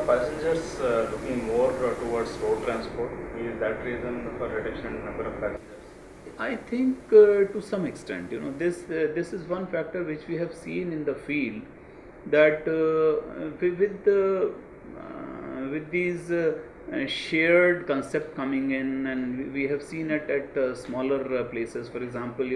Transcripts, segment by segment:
passengers looking more towards road transport? Is that reason for reduction in number of passengers? I think to some extent, this is one factor which we have seen in the field that with these shared concept coming in, and we have seen it at smaller places. For example,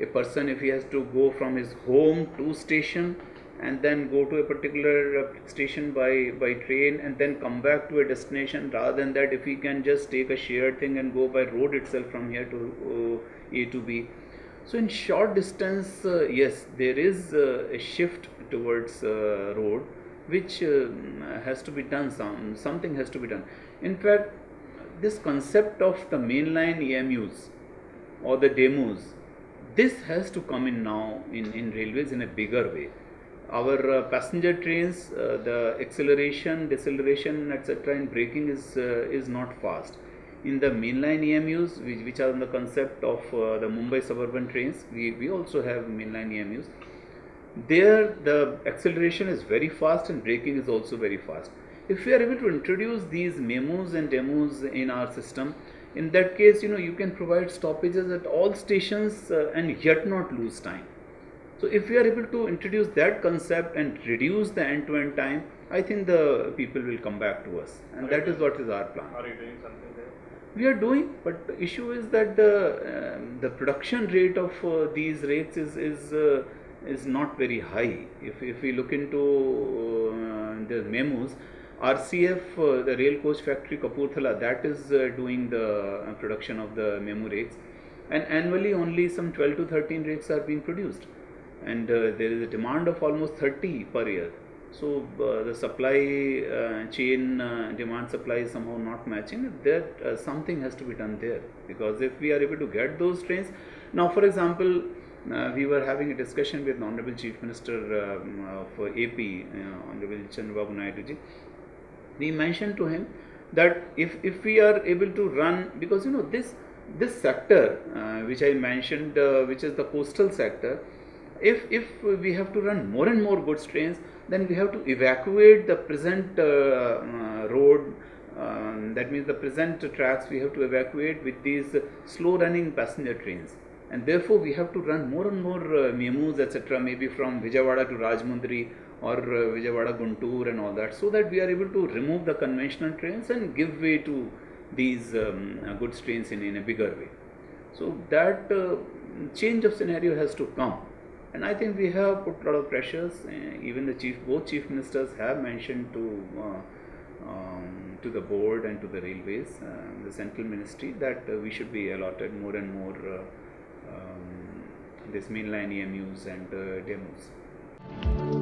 a person, if he has to go from his home to station and then go to a particular station by train and then come back to a destination, rather than that, if he can just take a shared thing and go by road itself from here to A to B. So in short distance, yes, there is a shift towards road, which has to be done. Something has to be done. In fact, this concept of the mainline EMUs or the demos, this has to come in now in railways in a bigger way. Our passenger trains, the acceleration, deceleration, etc. in braking is not fast. In the mainline EMUs, which are on the concept of the Mumbai suburban trains, we also have mainline EMUs. There, the acceleration is very fast and braking is also very fast. If we are able to introduce these memos and demos in our system, in that case, you can provide stoppages at all stations and yet not lose time. So if we are able to introduce that concept and reduce the end-to-end time, I think the people will come back to us, and that is what is our plan. Are you doing something there? We are doing, but the issue is that the production rate of these rates is not very high. If we look into the memos, RCF, the Rail Coach Factory Kapurthala, that is doing the production of the memo rakes, and annually only some 12 to 13 rakes are being produced, and there is a demand of almost 30 per year. So the supply chain, demand supply is somehow not matching. There something has to be done there, because if we are able to get those trains now, for example, we were having a discussion with the Honorable Chief Minister of AP, Honorable Chandrababu Naidu ji. We mentioned to him that if we are able to run, because this sector which I mentioned, which is the coastal sector, if we have to run more and more goods trains, then we have to evacuate the present road, that means the present tracks we have to evacuate with these slow running passenger trains, and therefore we have to run more and more memos, etc., maybe from Vijayawada to Rajmundry or Vijayawada Guntur and all that, so that we are able to remove the conventional trains and give way to these goods trains in a bigger way. So that change of scenario has to come, and I think we have put a lot of pressures. Even both chief ministers have mentioned to the board and to the railways, the central ministry, that we should be allotted more and more this mainline EMUs and demos.